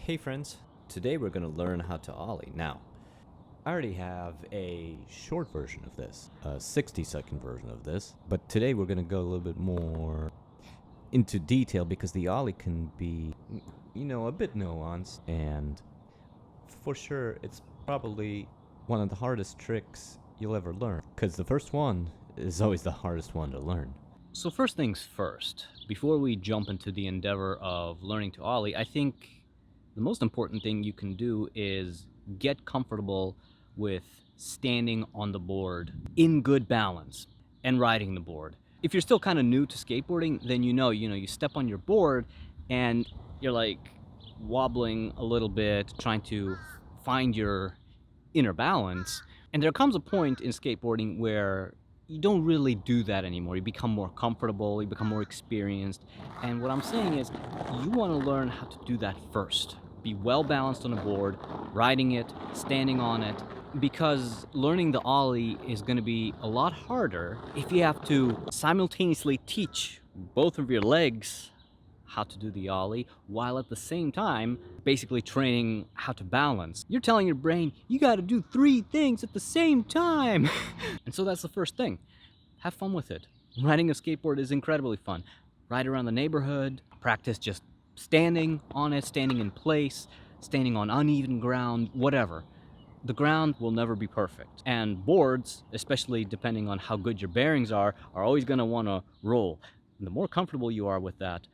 Hey friends, today we're going to learn how to ollie. Now, I already have a short version of this, a 60-second version of this, but today we're going to go a little bit more into detail because the ollie can be, a bit nuanced, and for sure it's probably one of the hardest tricks you'll ever learn, because the first one is always the hardest one to learn. So first things first, before we jump into the endeavor of learning to ollie, I think the most important thing you can do is get comfortable with standing on the board in good balance and riding the board. If you're still kind of new to skateboarding, then you step on your board and you're like wobbling a little bit, trying to find your inner balance. And there comes a point in skateboarding where you don't really do that anymore. You become more comfortable, you become more experienced. And what I'm saying is you want to learn how to do that first. Be well balanced on a board, riding it, standing on it, because learning the ollie is going to be a lot harder if you have to simultaneously teach both of your legs how to do the ollie while at the same time basically training how to balance. You're telling your brain you got to do 3 things at the same time. And so that's the first thing. Have fun with it. Riding a skateboard is incredibly fun. Ride around the neighborhood, practice just standing on it, standing in place, standing on uneven ground, whatever. The ground will never be perfect. And boards, especially depending on how good your bearings are always going to want to roll. And the more comfortable you are with that,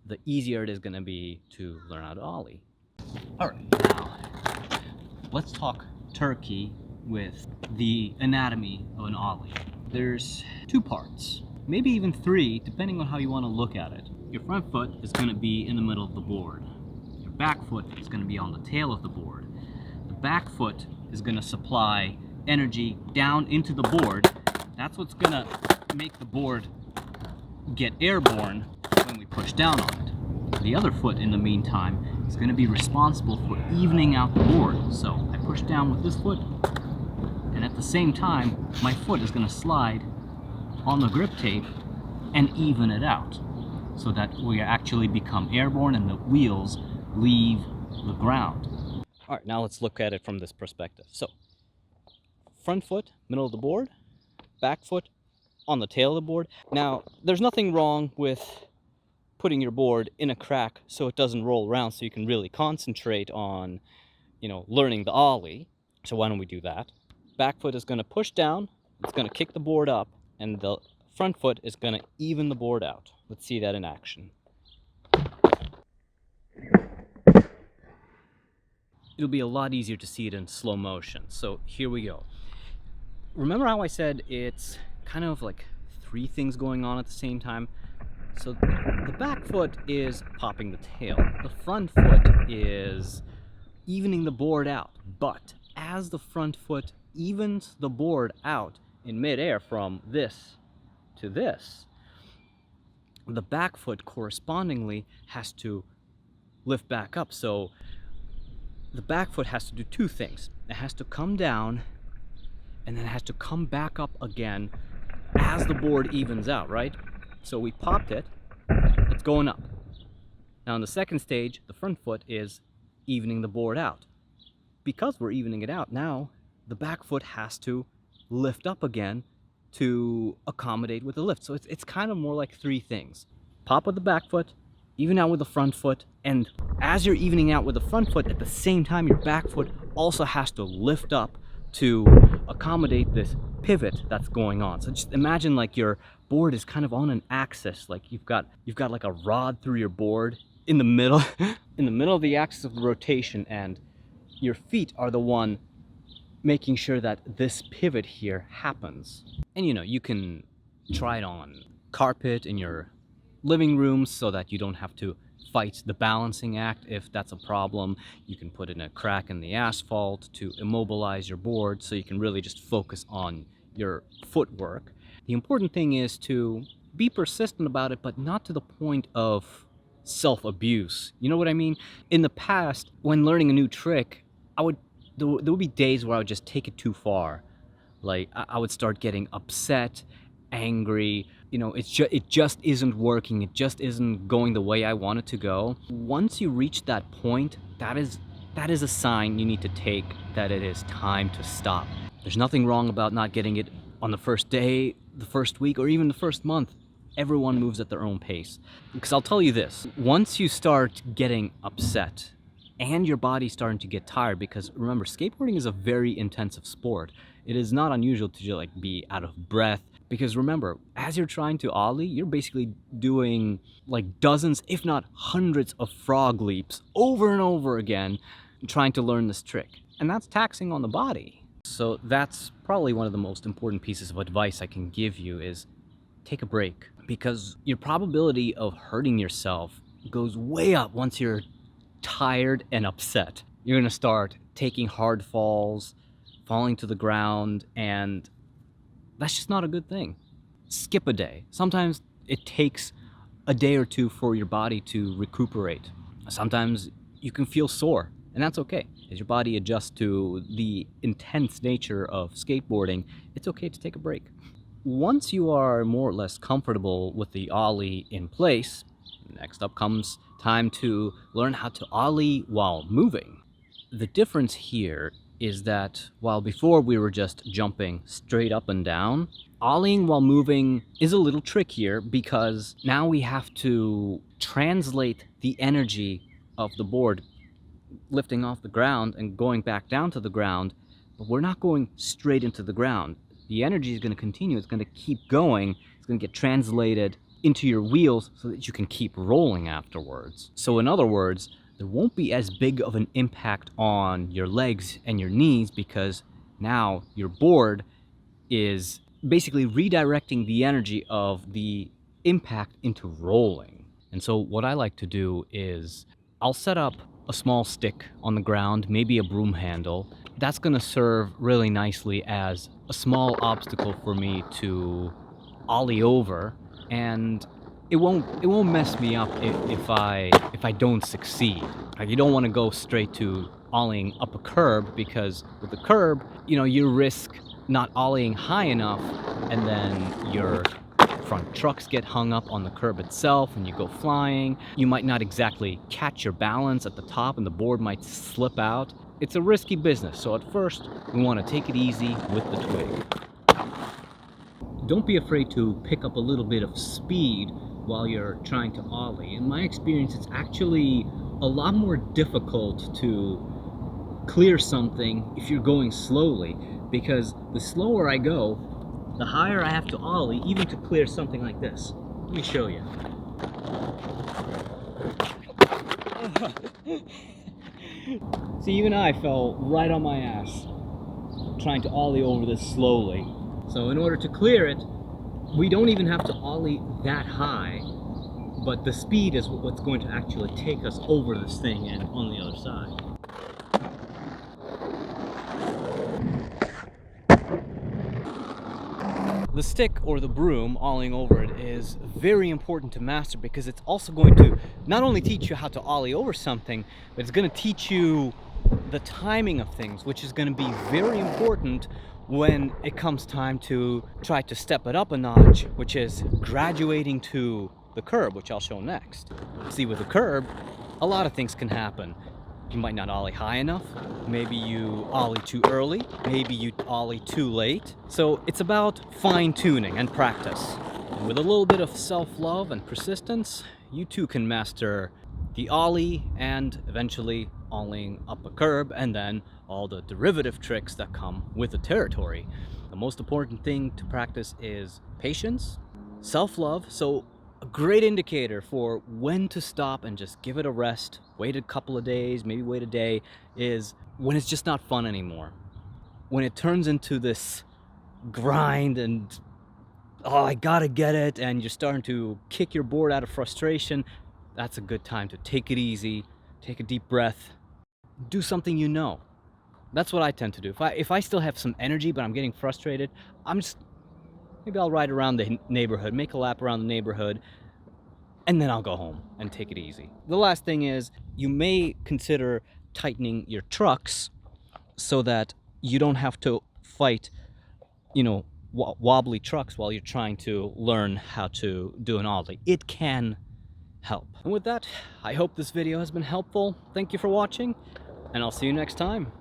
the easier it is going to be to learn how to ollie. All right, now let's talk turkey with the anatomy of an ollie. There's 2 parts, maybe even 3, depending on how you want to look at it. Your front foot is going to be in the middle of the board. Your back foot is going to be on the tail of the board. The back foot is going to supply energy down into the board. That's what's going to make the board get airborne when we push down on it. The other foot, in the meantime, is going to be responsible for evening out the board. So I push down with this foot, and at the same time, my foot is going to slide on the grip tape and even it out, so that we actually become airborne and the wheels leave the ground. All right, now let's look at it from this perspective. So, front foot, middle of the board, back foot on the tail of the board. Now, there's nothing wrong with putting your board in a crack so it doesn't roll around, so you can really concentrate on, learning the ollie. So why don't we do that? Back foot is going to push down, it's going to kick the board up, and the front foot is going to even the board out. Let's see that in action. It'll be a lot easier to see it in slow motion. So here we go. Remember how I said it's kind of like 3 things going on at the same time? So the back foot is popping the tail. The front foot is evening the board out. But as the front foot evens the board out in midair from this to this, the back foot correspondingly has to lift back up. So the back foot has to do 2 things. It has to come down, and then it has to come back up again as the board evens out, right? So we popped it, it's going up. Now in the second stage, the front foot is evening the board out. Because we're evening it out, now the back foot has to lift up again to accommodate with the lift. So it's kind of more like 3 things. Pop with the back foot, even out with the front foot, and as you're evening out with the front foot, at the same time your back foot also has to lift up to accommodate this pivot that's going on. So just imagine like your board is kind of on an axis, like you've got like a rod through your board in the middle in the middle of the axis of rotation, and your feet are the one making sure that this pivot here happens. And you can try it on carpet in your living room so that you don't have to fight the balancing act if that's a problem. You can put in a crack in the asphalt to immobilize your board so you can really just focus on your footwork. The important thing is to be persistent about it, but not to the point of self-abuse. You know what I mean? In the past, when learning a new trick, there would be days where I would just take it too far. Like I would start getting upset, angry, it just isn't working. It just isn't going the way I want it to go. Once you reach that point, that is a sign you need to take that it is time to stop. There's nothing wrong about not getting it on the first day, the first week, or even the first month. Everyone moves at their own pace. Because I'll tell you this, once you start getting upset and your body's starting to get tired, because remember, skateboarding is a very intensive sport. It is not unusual to just be out of breath. Because remember, as you're trying to Ollie, you're basically doing like dozens, if not hundreds of frog leaps over and over again, trying to learn this trick. And that's taxing on the body. So that's probably one of the most important pieces of advice I can give you is take a break. Because your probability of hurting yourself goes way up once you're tired and upset. You're gonna start taking hard falls, falling to the ground, and that's just not a good thing. Skip a day. Sometimes it takes a day or two for your body to recuperate. Sometimes you can feel sore, and that's okay. As your body adjusts to the intense nature of skateboarding, it's okay to take a break. Once you are more or less comfortable with the Ollie in place, next up comes time to learn how to Ollie while moving. The difference here is that while before we were just jumping straight up and down, Ollieing while moving is a little trickier because now we have to translate the energy of the board lifting off the ground and going back down to the ground, but we're not going straight into the ground. The energy is going to continue, it's going to keep going, it's going to get translated into your wheels so that you can keep rolling afterwards. So in other words, there won't be as big of an impact on your legs and your knees because now your board is basically redirecting the energy of the impact into rolling. And so what I like to do is I'll set up a small stick on the ground, maybe a broom handle. That's going to serve really nicely as a small obstacle for me to Ollie over, and it won't mess me up if I don't succeed. Like, you don't want to go straight to Ollieing up a curb, because with the curb, you risk not Ollieing high enough, and then your front trucks get hung up on the curb itself and you go flying. You might not exactly catch your balance at the top and the board might slip out. It's a risky business, so at first we want to take it easy with the twig. Don't be afraid to pick up a little bit of speed while you're trying to Ollie. In my experience, it's actually a lot more difficult to clear something if you're going slowly, because the slower I go, the higher I have to Ollie, even to clear something like this. Let me show you. See, even I fell right on my ass trying to Ollie over this slowly. So in order to clear it, we don't even have to Ollie that high, but the speed is what's going to actually take us over this thing and on the other side. The stick or the broom, Ollieing over it, is very important to master because it's also going to not only teach you how to Ollie over something, but it's going to teach you the timing of things, which is going to be very important when it comes time to try to step it up a notch, which is graduating to the curb, which I'll show next. See, with the curb, a lot of things can happen. You might not Ollie high enough, maybe you Ollie too early, maybe you Ollie too late. So it's about fine-tuning and practice. And with a little bit of self-love and persistence, you too can master the Ollie and eventually Ollieing up a curb, and then all the derivative tricks that come with the territory. The most important thing to practice is patience, self-love. So a great indicator for when to stop and just give it a rest, wait a couple of days, maybe wait a day, is when it's just not fun anymore. When it turns into this grind and, oh, I gotta get it, and you're starting to kick your board out of frustration, that's a good time to take it easy, take a deep breath, do something you know. That's what I tend to do. If I still have some energy but I'm getting frustrated, maybe I'll ride around the neighborhood, make a lap around the neighborhood, and then I'll go home and take it easy. The last thing is, you may consider tightening your trucks so that you don't have to fight, wobbly trucks while you're trying to learn how to do an ollie. It can help. And with that, I hope this video has been helpful. Thank you for watching, and I'll see you next time.